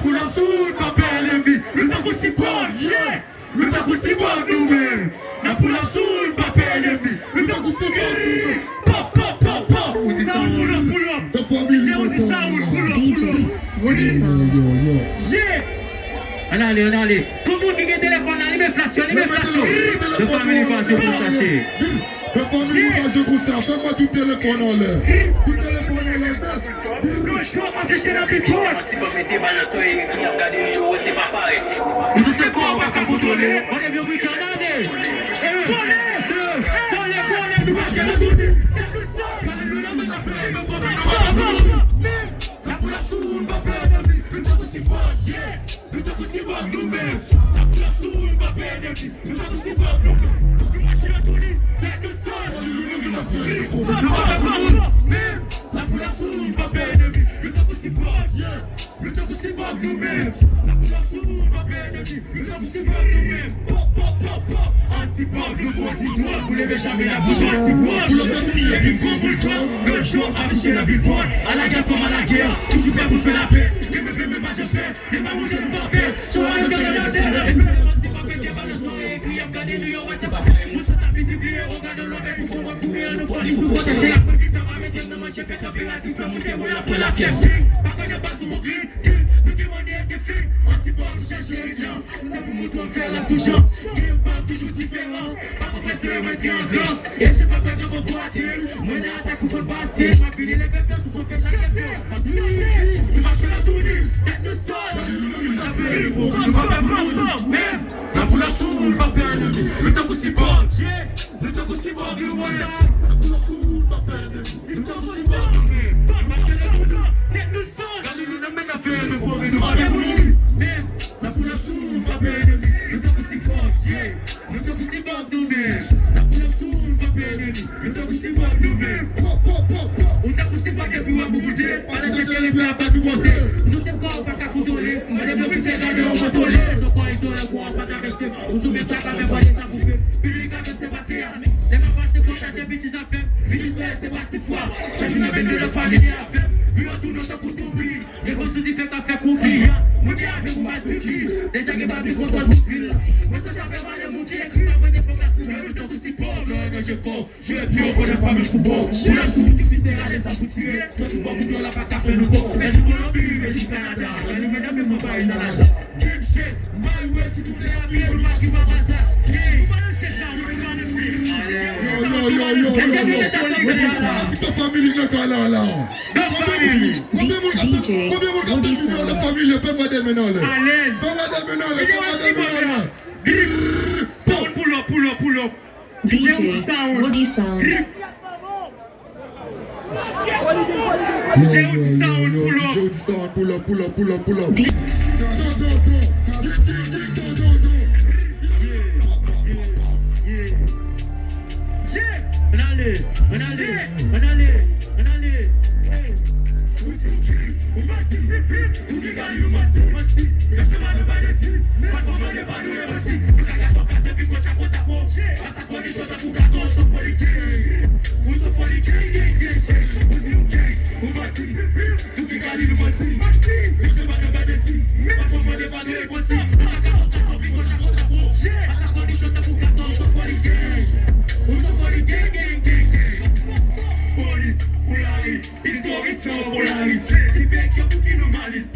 pour la soul, papa l'ennemi. Le temps aussi bon, yeah. Le temps aussi bon, nous-mêmes. La pour la soul, papa l'ennemi. Le temps aussi bon, pop, pop, pop, pop. On dit ça, pull up, pull up. The family, On dit ça, pull up. DJ Woody Sound. Yeah. Allez. Tout le monde qui a téléphone, allez, flash. Le famille va se sachez. The family va se pour ça. Fais-moi tout téléphone en l'air. Tout téléphone en l'air. Le show affiché la victoire. Nous sommes quoi, on va pas contrôler. On est bien week-end, allez. Le jour affiché la victoire, à la guerre comme à la guerre, toujours prêt pour faire la paix. Que me pas je fais, que ma bouche nous va faire. Sur la guerre de la terre, c'est pas que va le son et écrit, regardez nous, ouais, c'est pas. Vous êtes à visibiliser, regarde l'homme, il faut recourir, nous faut tout protester. Maintenant, moi j'ai fait coopératif, la montée, oui, après la fièvre. Pas qu'on n'a pas sous mon gris, nous demander des faits. On s'y va, nous chercher rien. C'est pour nous qu'on fait la touchant. Game pas toujours différent. Pas qu'on peut se remettre en grand. Et je sais pas quoi que vous boitez. Moi, là, attaque ou faut baster. Ma fille, les pépins se sont fait la guerre. Parce que tu marches la tournée. Tête de sol. Il faut qu'on va pas prendre. Même, là pour la soule, pas perdre. Le temps aussi bon. Le temps aussi bon, du moyen. Là pour la soule, pas perdre. Le temps aussi bon. Marcher la tournée. Tête de sol. Galilou n'a même pas fait le fort et nous rendez-vous. Même, là pour la soule, pas perdre. Le temps aussi bon. Le temps aussi bon, nous-mêmes. Là pour la soule, pas perdre. Le temps aussi bon, nous-mêmes. On t'a poussé par des bouts à bouder. On a cherché les plats à base du conseil. Nous sommes quoi, on va pas contrôler. On a même plus de garder, on va contrôler. Ils ont quoi, ils sont là pour pas traverser. On souvient pas qu'à même voyer ça bouffer. Public à même c'est pas terre. Les mamans c'est pour chercher bitches à faire. Bitches c'est pas si fort. Cherche une belle de la famille à faire. Puis on tourne notre coup d'oubli. Les grosses se disent qu'à faire couper. Moi j'ai avec moi c'est qui. Déjà qu'il va plus contre tout fil. Moi ça j'avais mal les mots qui écrit ma voix des fondations. Le temps aussi bon, non, je cours. Je vais plus, on connaît pas mes football. Je la soupe qui fait à les aboutir. Toi tu vas vous la patate à faire le box. Mais je peux l'embire, mais j'y Canada. Je ne me donne même pas une alasa. Game shit, my way, tu te l'as bien, le mec qui va bazar. Yeah, c'est ça, on peut pas le faire. The family n'a qu'à là. Combien de gens la famille fait-moi des ménages? Fais-moi des ménages. Pull up. DJ Woody Sound. Pull up. On allait. Police, Polaris, historistes, Polaris. Si fait qu'il y a beaucoup de malice.